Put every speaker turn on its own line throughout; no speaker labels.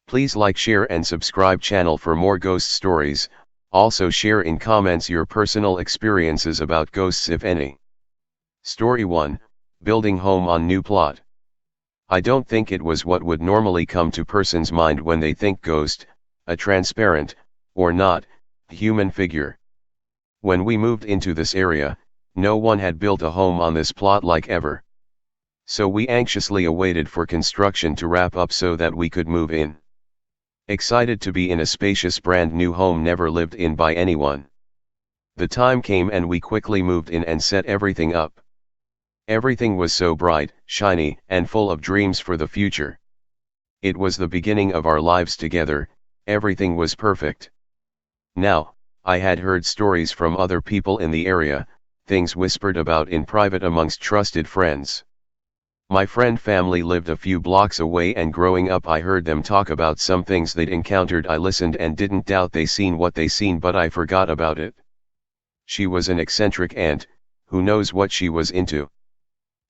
Please like, share and subscribe channel for more ghost stories. Also share in comments your personal experiences about ghosts if any. Story 1, Building Home on New Plot. I don't think it was what would normally come to person's mind when they think ghost, a transparent, or not, human figure. When we moved into this area, no one had built a home on this plot like ever. So we anxiously awaited for construction to wrap up so that we could move in. Excited to be in a spacious brand new home never lived in by anyone. The time came and we quickly moved in and set everything up. Everything was so bright, shiny, and full of dreams for the future. It was the beginning of our lives together, everything was perfect. Now, I had heard stories from other people in the area, things whispered about in private amongst trusted friends. My friend family lived a few blocks away, and growing up I heard them talk about some things they'd encountered. I listened and didn't doubt they seen what they seen, but I forgot about it. She was an eccentric aunt, who knows what she was into.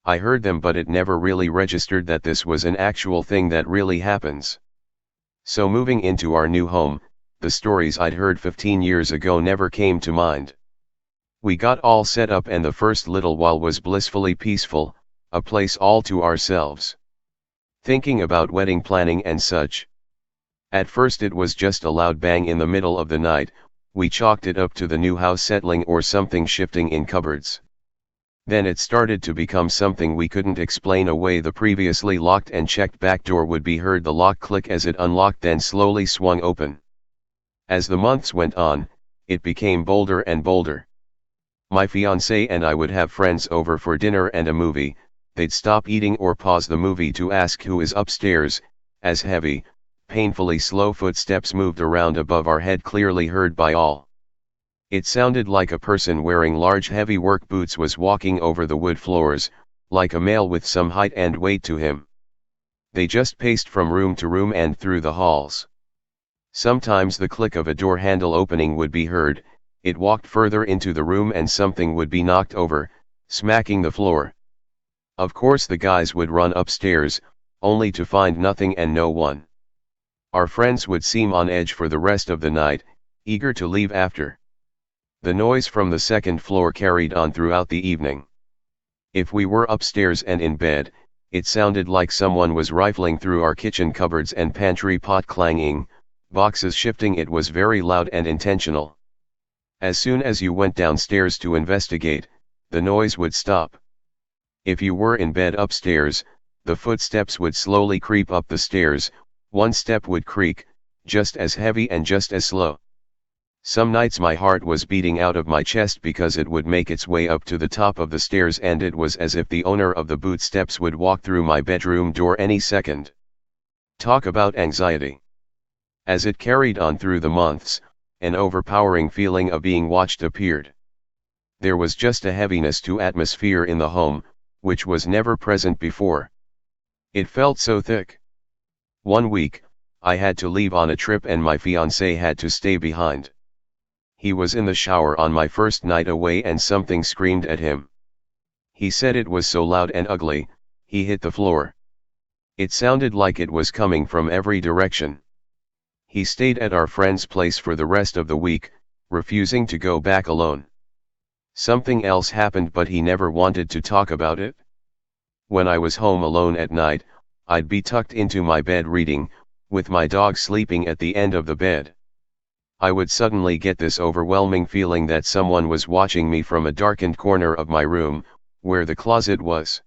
I heard them, but it never really registered that this was an actual thing that really happens. So moving into our new home, the stories I'd heard 15 years ago never came to mind. We got all set up and the first little while was blissfully peaceful, a place all to ourselves. Thinking about wedding planning and such. At first it was just a loud bang in the middle of the night. We chalked it up to the new house settling or something shifting in cupboards. Then it started to become something we couldn't explain away. The previously locked and checked back door would be heard the lock click as it unlocked, then slowly swung open. As the months went on, it became bolder and bolder. My fiancé and I would have friends over for dinner and a movie. They'd stop eating or pause the movie to ask who is upstairs, as heavy, painfully slow footsteps moved around above our head, clearly heard by all. It sounded like a person wearing large heavy work boots was walking over the wood floors, like a male with some height and weight to him. They just paced from room to room and through the halls. Sometimes the click of a door handle opening would be heard. It walked further into the room and something would be knocked over, smacking the floor. Of course the guys would run upstairs, only to find nothing and no one. Our friends would seem on edge for the rest of the night, eager to leave after. The noise from the second floor carried on throughout the evening. If we were upstairs and in bed, it sounded like someone was rifling through our kitchen cupboards and pantry, pot clanging, boxes shifting. It was very loud and intentional. As soon as you went downstairs to investigate, the noise would stop. If you were in bed upstairs, the footsteps would slowly creep up the stairs. One step would creak, just as heavy and just as slow. Some nights my heart was beating out of my chest because it would make its way up to the top of the stairs, and it was as if the owner of the boot steps would walk through my bedroom door any second. Talk about anxiety. As it carried on through the months, an overpowering feeling of being watched appeared. There was just a heaviness to atmosphere in the home, which was never present before. It felt so thick. One week, I had to leave on a trip and my fiancé had to stay behind. He was in the shower on my first night away and something screamed at him. He said it was so loud and ugly, he hit the floor. It sounded like it was coming from every direction. He stayed at our friend's place for the rest of the week, refusing to go back alone. Something else happened, but he never wanted to talk about it. When I was home alone at night, I'd be tucked into my bed reading, with my dog sleeping at the end of the bed. I would suddenly get this overwhelming feeling that someone was watching me from a darkened corner of my room, where the closet was.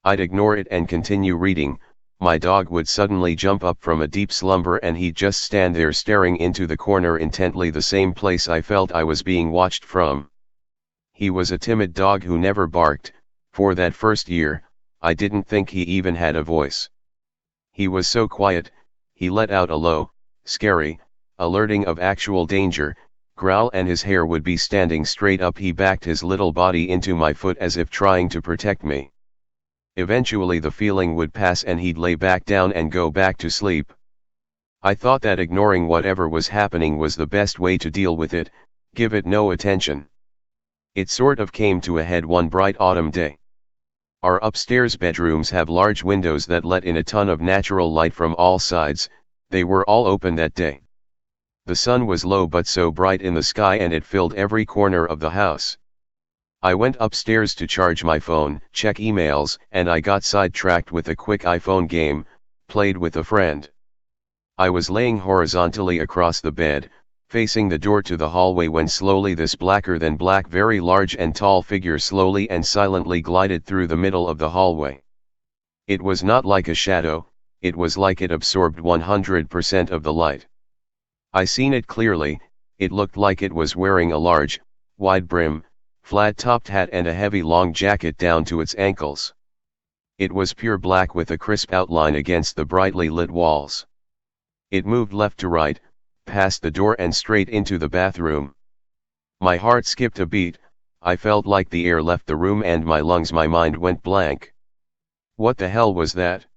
I'd ignore it and continue reading. My dog would suddenly jump up from a deep slumber and he'd just stand there staring into the corner intently, the same place I felt I was being watched from. He was a timid dog who never barked. For that first year, I didn't think he even had a voice. He was so quiet. He let out a low, scary, alerting of actual danger, growl, and his hair would be standing straight up. He backed his little body into my foot as if trying to protect me. Eventually the feeling would pass and he'd lay back down and go back to sleep. I thought that ignoring whatever was happening was the best way to deal with it, give it no attention. It sort of came to a head one bright autumn day. Our upstairs bedrooms have large windows that let in a ton of natural light from all sides. They were all open that day. The sun was low but so bright in the sky and it filled every corner of the house. I went upstairs to charge my phone, check emails, and I got sidetracked with a quick iPhone game, played with a friend. I was laying horizontally across the bed, facing the door to the hallway when slowly this blacker than black very large and tall figure slowly and silently glided through the middle of the hallway. It was not like a shadow, it was like it absorbed 100% of the light. I seen it clearly, it looked like it was wearing a large, wide brim, flat-topped hat and a heavy long jacket down to its ankles. It was pure black with a crisp outline against the brightly lit walls. It moved left to right, past the door and straight into the bathroom. My heart skipped a beat, I felt like the air left the room and my mind went blank. What the hell was that?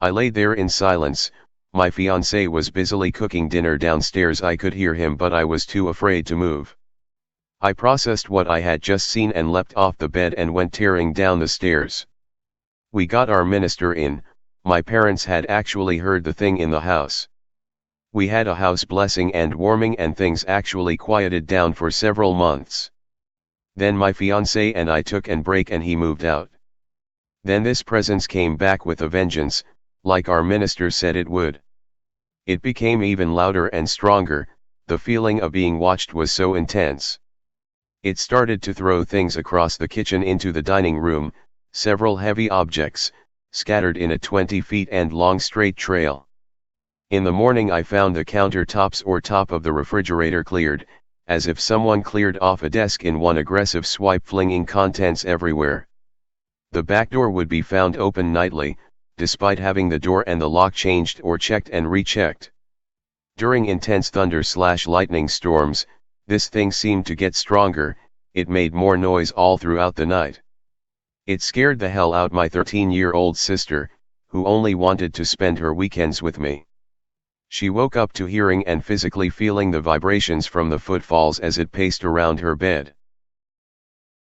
I lay there in silence, my fiancé was busily cooking dinner downstairs. I could hear him but I was too afraid to move. I processed what I had just seen and leapt off the bed and went tearing down the stairs. We got our minister in, my parents had actually heard the thing in the house. We had a house blessing and warming and things actually quieted down for several months. Then my fiancé and I took an break and he moved out. Then this presence came back with a vengeance, like our minister said it would. It became even louder and stronger, the feeling of being watched was so intense. It started to throw things across the kitchen into the dining room, several heavy objects, scattered in a 20 feet and long straight trail. In the morning I found the countertops or top of the refrigerator cleared, as if someone cleared off a desk in one aggressive swipe, flinging contents everywhere. The back door would be found open nightly, despite having the door and the lock changed or checked and rechecked. During intense thunder/lightning storms, this thing seemed to get stronger, it made more noise all throughout the night. It scared the hell out my 13-year-old sister, who only wanted to spend her weekends with me. She woke up to hearing and physically feeling the vibrations from the footfalls as it paced around her bed.